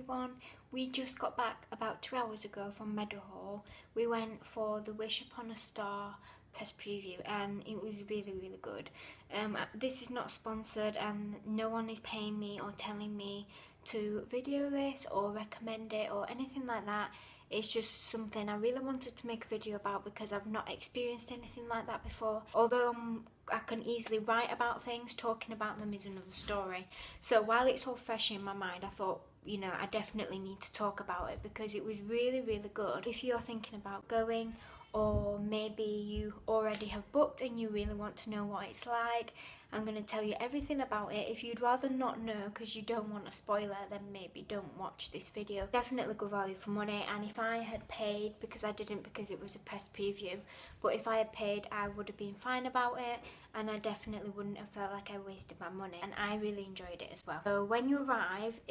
everyone. We just got back about 2 hours ago from Meadowhall. We went for the Wish Upon a Star press preview and it was really good. This is not sponsored and no one is paying me or telling me to video this or recommend it or anything like that. It's just something I really wanted to make a video about because I've not experienced anything like that before. Although I can easily write about things, talking about them is another story. So while it's all fresh in my mind, I thought, you know, I definitely need to talk about it because it was really good. If you're thinking about going, or maybe you already have booked and you really want to know what it's like, I'm going to tell you everything about it. If you'd rather not know because you don't want a spoiler, then maybe don't watch this video. Definitely good value for money, and if I had paid, because I didn't because it was a press preview, but if I had paid I would have been fine about it and I definitely wouldn't have felt like I wasted my money, and I really enjoyed it as well. So when you arrive,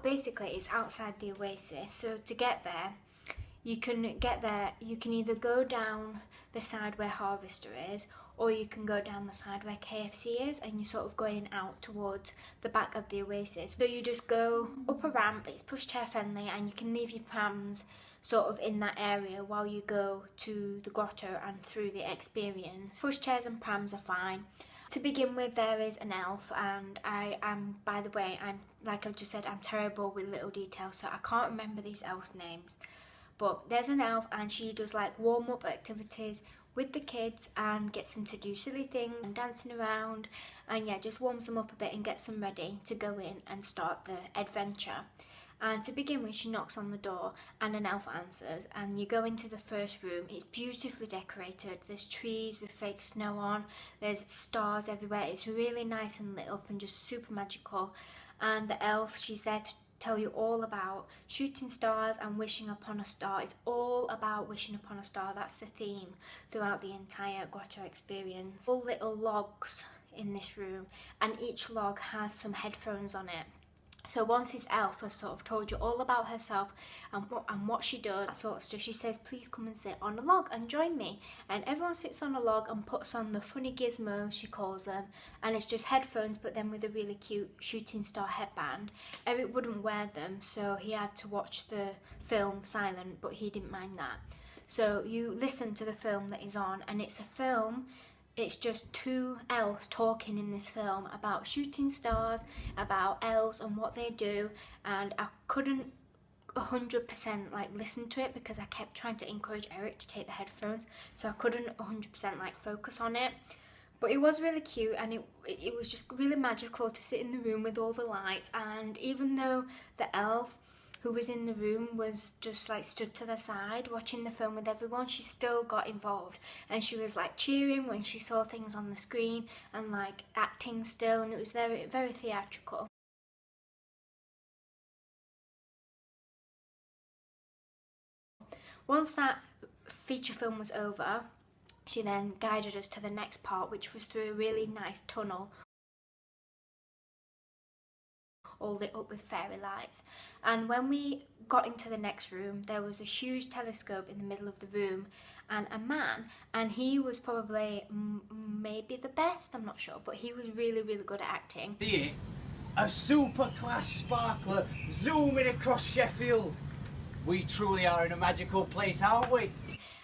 basically it's outside the Oasis, so to get there, you can either go down the side where Harvester is, or you can go down the side where KFC is, and you're sort of going out towards the back of the Oasis. So you just go up a ramp, it's pushchair friendly, and you can leave your prams sort of in that area while you go to the grotto and through the experience. Pushchairs and prams are fine. To begin with, there is an elf, and by the way, like I've just said, I'm terrible with little details, so I can't remember these elves' names. But there's an elf and she does like warm-up activities with the kids and gets them to do silly things and dancing around, and yeah, just warms them up a bit and gets them ready to go in and start the adventure. And to begin with, she knocks on the door and an elf answers, and you go into the first room. It's beautifully decorated. There's trees with fake snow on, there's stars everywhere. It's really nice and lit up and just super magical. And the elf, she's there to tell you all about shooting stars and wishing upon a star. It's all about wishing upon a star. That's the theme throughout the entire grotto experience. All little logs in this room, and each log has some headphones on it. So once this elf has sort of told you all about herself and what she does, that sort of stuff, she says, please come and sit on a log and join me. And everyone sits on a log and puts on the funny gizmos, she calls them, and it's just headphones but then with a really cute shooting star headband. Eric wouldn't wear them, so he had to watch the film silent, but he didn't mind that. So you listen to the film that is on, and it's a film. It's just two elves talking in this film about shooting stars, about elves and what they do, and I couldn't 100% like listen to it because I kept trying to encourage Eric to take the headphones, so I couldn't 100% like focus on it. But it was really cute, and it was just really magical to sit in the room with all the lights. And even though the elf who was in the room was just like stood to the side watching the film with everyone, she still got involved, and she was like cheering when she saw things on the screen and like acting still, and it was very theatrical. Once that feature film was over, she then guided us to the next part, which was through a really nice tunnel all lit up with fairy lights. And when we got into the next room, there was a huge telescope in the middle of the room and a man, and he was probably maybe the best, I'm not sure, but he was really good at acting. Here, a super class sparkler zooming across Sheffield. We truly are in a magical place, aren't we?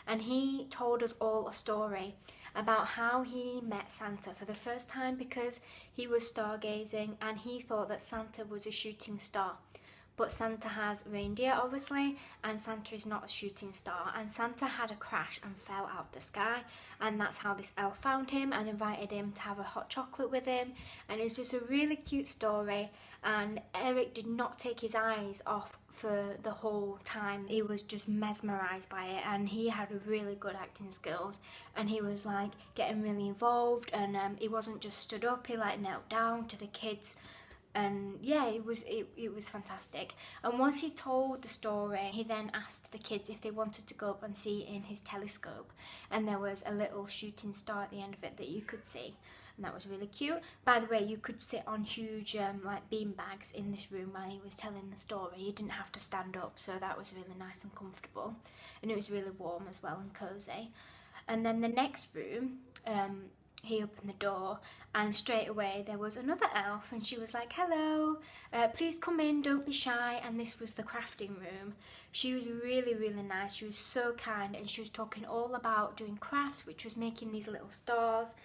And he told us all a story about how he met Santa for the first time because he was stargazing and he thought that Santa was a shooting star. But Santa has reindeer, obviously, and Santa is not a shooting star. And Santa had a crash and fell out of the sky, and that's how this elf found him and invited him to have a hot chocolate with him. And it's just a really cute story, and Eric did not take his eyes off for the whole time. He was just mesmerised by it, and he had really good acting skills, and he was like getting really involved, and he wasn't just stood up, he like knelt down to the kids. And yeah, it was fantastic. And once he told the story, he then asked the kids if they wanted to go up and see in his telescope, and there was a little shooting star at the end of it that you could see, and that was really cute. By the way, you could sit on huge like bean bags in this room while he was telling the story. You didn't have to stand up, so that was really nice and comfortable, and it was really warm as well and cozy. And then the next room, he opened the door, and straight away there was another elf, and she was like, hello, please come in, don't be shy. And this was the crafting room. She was really, really nice. She was so kind, and she was talking all about doing crafts, which was making these little stars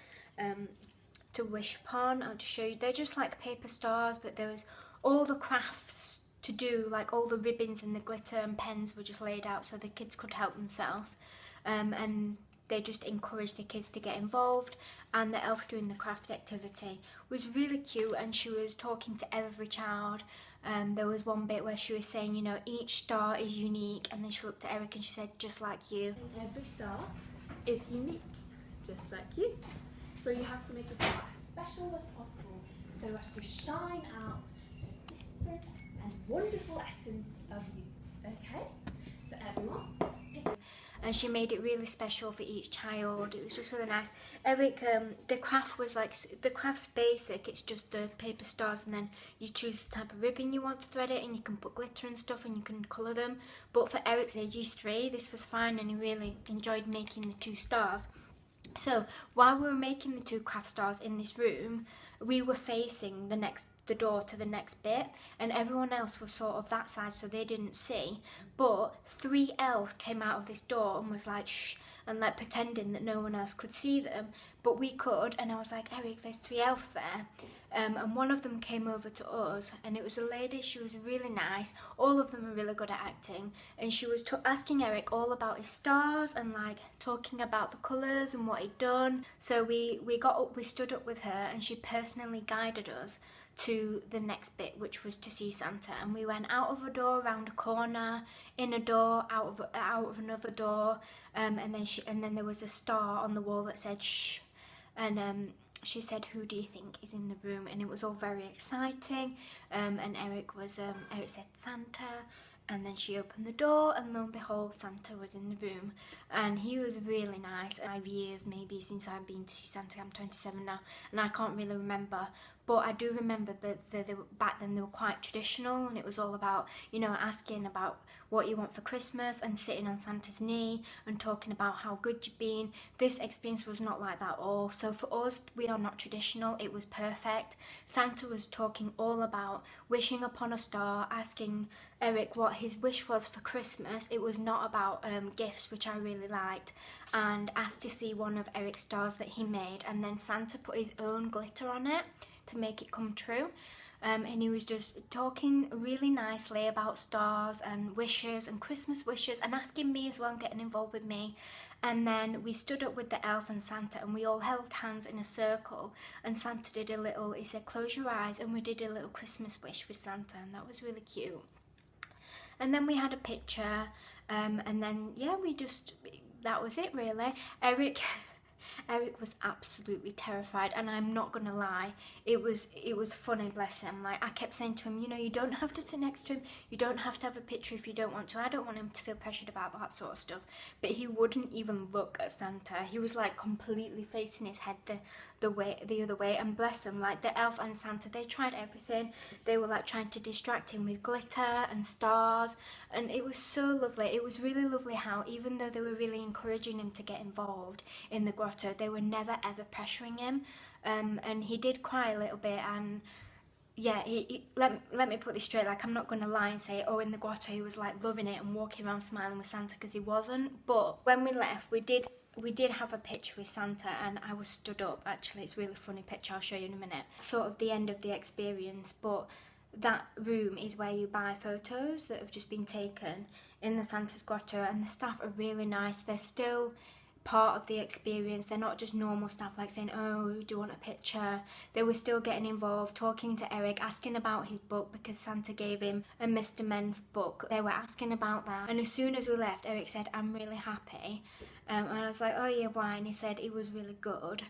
to wish upon. I'll just show you. They're just like paper stars, but there was all the crafts to do, like all the ribbons and the glitter and pens were just laid out so the kids could help themselves, and they just encouraged the kids to get involved. And the elf doing the craft activity was really cute, and she was talking to every child. There was one bit where she was saying, you know, each star is unique, and then she looked at Eric and she said, just like you. And every star is unique, just like you. So you have to make your star as special as possible, so as to shine out the different and wonderful essence of you. Okay? So everyone, pick. And she made it really special for each child. It was just really nice. Eric, the craft was like, the craft's basic, it's just the paper stars, and then you choose the type of ribbon you want to thread it, and you can put glitter and stuff, and you can colour them. But for Eric's age, he's 3, this was fine, and he really enjoyed making the 2 stars. So while we were making the 2 craft stars in this room, we were facing the door to the next bit, and everyone else was sort of that side, so they didn't see. But 3 elves came out of this door and was like shh, and like pretending that no one else could see them, but we could. And I was like, Eric, there's 3 elves there. And one of them came over to us, and it was a lady. She was really nice. All of them are really good at acting, and she was asking Eric all about his stars and like talking about the colours and what he'd done. So we got up, we stood up with her, and she personally guided us to the next bit, which was to see Santa. And we went out of a door, around a corner, in a door, out of another door, and then there was a star on the wall that said shh, and she said, who do you think is in the room? And it was all very exciting, and Eric said Santa, and then she opened the door, and lo and behold, Santa was in the room, and he was really nice. 5 years maybe since I've been to see Santa. I'm 27 now, and I can't really remember, but I do remember that they were, back then they were quite traditional, and it was all about, you know, asking about what you want for Christmas and sitting on Santa's knee and talking about how good you've been. This experience was not like that at all. So for us, we are not traditional. It was perfect. Santa was talking all about wishing upon a star, asking Eric what his wish was for Christmas. It was not about gifts, which I really liked, and asked to see one of Eric's stars that he made, and then Santa put his own glitter on it to make it come true. And he was just talking really nicely about stars and wishes and Christmas wishes, and asking me as well, and getting involved with me. And then we stood up with the elf and Santa, and we all held hands in a circle, and Santa did a little, he said close your eyes, and we did a little Christmas wish with Santa, and that was really cute. And then we had a picture, and then yeah, that was it really. Eric was absolutely terrified, and I'm not gonna lie, it was funny, bless him. Like, I kept saying to him, you know, you don't have to sit next to him, you don't have to have a picture if you don't want to. I don't want him to feel pressured about that sort of stuff. But he wouldn't even look at Santa. He was like completely facing his head the other way, and bless him, like the elf and Santa, they tried everything. They were like trying to distract him with glitter and stars, and it was so lovely. It was really lovely how, even though they were really encouraging him to get involved in the grotto, they were never ever pressuring him, and he did cry a little bit. And yeah, let me put this straight, like, I'm not going to lie and say, oh, in the grotto he was like loving it and walking around smiling with Santa, because he wasn't. But when we left, we did have a picture with Santa, and I was stood up. Actually, it's a really funny picture, I'll show you in a minute. Sort of the end of the experience, but that room is where you buy photos that have just been taken in the Santa's grotto, and the staff are really nice. They're still part of the experience. They're not just normal staff like saying, oh, do you want a picture? They were still getting involved, talking to Eric, asking about his book, because Santa gave him a Mr. Men book. They were asking about that, and as soon as we left, Eric said, I'm really happy. And I was like, oh yeah, why? And he said it was really good.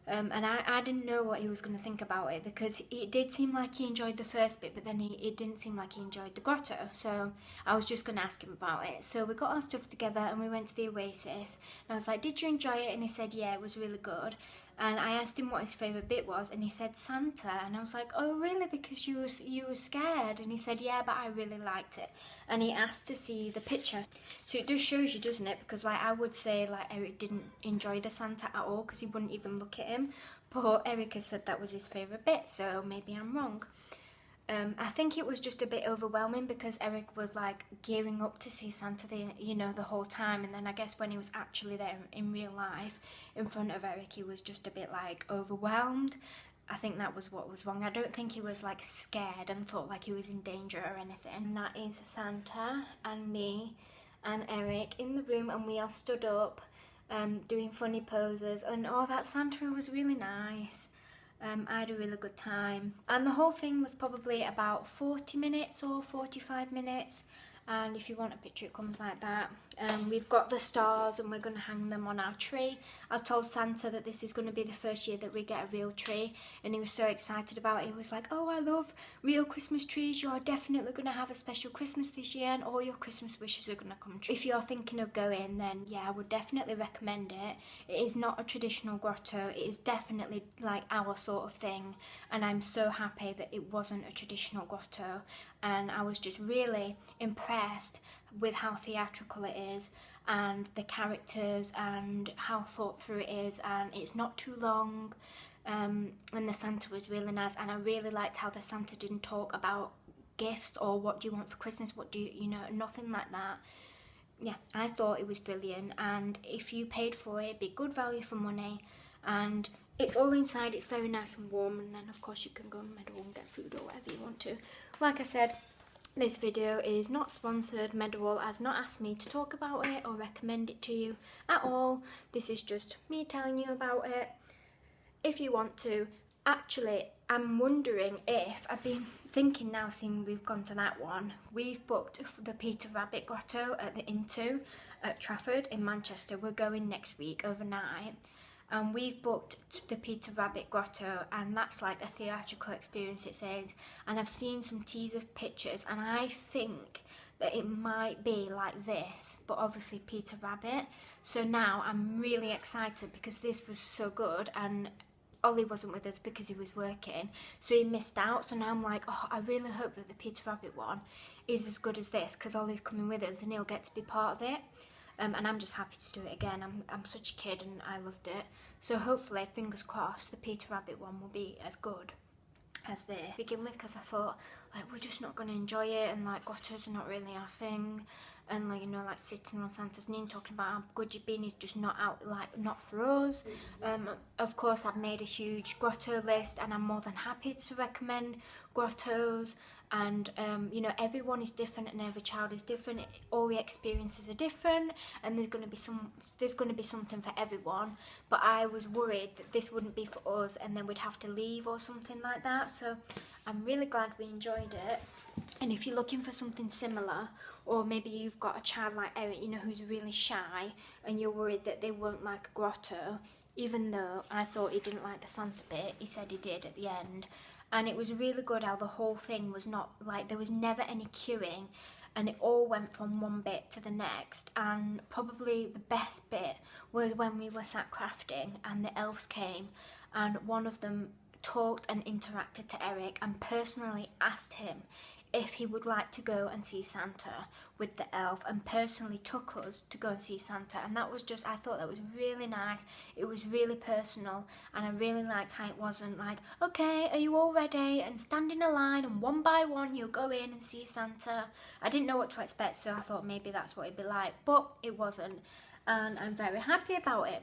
And I didn't know what he was going to think about it, because it did seem like he enjoyed the first bit, but then it didn't seem like he enjoyed the grotto. So I was just going to ask him about it. So we got our stuff together and we went to the Oasis. And I was like, did you enjoy it? And he said, yeah, it was really good. And I asked him what his favourite bit was, and he said Santa. And I was like, oh really, because you were scared? And he said, yeah, but I really liked it. And he asked to see the picture. So it just shows you, doesn't it? Because like I would say like Eric didn't enjoy the Santa at all because he wouldn't even look at him. But Eric has said that was his favourite bit, so maybe I'm wrong. I think it was just a bit overwhelming because Eric was like gearing up to see Santa the whole time, and then I guess when he was actually there in real life in front of Eric, he was just a bit like overwhelmed. I think that was what was wrong. I don't think he was like scared and thought like he was in danger or anything. And that is Santa and me and Eric in the room, and we all stood up doing funny poses, and that Santa was really nice. I had a really good time, and the whole thing was probably about 40 minutes or 45 minutes, and if you want a picture it comes like that. We've got the stars and we're going to hang them on our tree. I've told Santa that this is going to be the first year that we get a real tree, and he was so excited about it. He was like, oh, I love real Christmas trees, you're definitely going to have a special Christmas this year and all your Christmas wishes are going to come true. If you're thinking of going, then yeah, I would definitely recommend it. It is not a traditional grotto, it is definitely like our sort of thing, and I'm so happy that it wasn't a traditional grotto. And I was just really impressed with how theatrical it is and the characters and how thought through it is, and it's not too long, and the Santa was really nice, and I really liked how the Santa didn't talk about gifts or what do you want for Christmas, what do you know, nothing like that. Yeah, I thought it was brilliant, and if you paid for it, it'd be good value for money, and it's all inside, it's very nice and warm, and then of course you can go on Meadowhall and get food or whatever you want to. Like I said, this video is not sponsored. Meadowhall has not asked me to talk about it or recommend it to you at all. This is just me telling you about it. If you want to, actually, I'm wondering if, I've been thinking now, seeing we've gone to that one, we've booked the Peter Rabbit Grotto at the Inn2 at Trafford in Manchester. We're going next week overnight. And we've booked the Peter Rabbit Grotto, and that's like a theatrical experience, it says, and I've seen some teaser pictures, and I think that it might be like this, but obviously Peter Rabbit. So now I'm really excited because this was so good, and Ollie wasn't with us because he was working, so he missed out. So now I'm like, oh, I really hope that the Peter Rabbit one is as good as this, because Ollie's coming with us and he'll get to be part of it. And I'm just happy to do it again. I'm such a kid and I loved it. So hopefully, fingers crossed, the Peter Rabbit one will be as good as this to begin with, because I thought like we're just not going to enjoy it, and like grottos are not really our thing, and like, you know, like sitting on Santa's knee and talking about how good you've been is just not not for us. Of course, I've made a huge grotto list, and I'm more than happy to recommend grottos. And you know, everyone is different and every child is different, all the experiences are different, and there's going to be something for everyone. But I was worried that this wouldn't be for us and then we'd have to leave or something like that, so I'm really glad we enjoyed it. And if you're looking for something similar, or maybe you've got a child like Eric, you know, who's really shy and you're worried that they won't like a grotto, even though I thought he didn't like the Santa bit, he said he did at the end. And it was really good how the whole thing was not like, there was never any queuing, and it all went from one bit to the next. And probably the best bit was when we were sat crafting and the elves came, and one of them talked and interacted to Eric and personally asked him if he would like to go and see Santa with the elf, and personally took us to go and see Santa. And that was just, I thought that was really nice. It was really personal, and I really liked how it wasn't like, okay, are you all ready, and stand in a line and one by one you'll go in and see Santa. I didn't know what to expect, so I thought maybe that's what it'd be like, but it wasn't, and I'm very happy about it.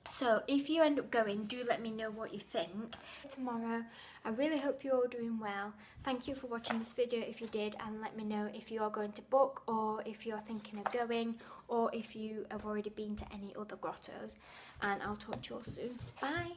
So if you end up going, do let me know what you think. Tomorrow, I really hope you're all doing well. Thank you for watching this video if you did, and let me know if you are going to book, or if you're thinking of going, or if you have already been to any other grottos. And I'll talk to you all soon. Bye!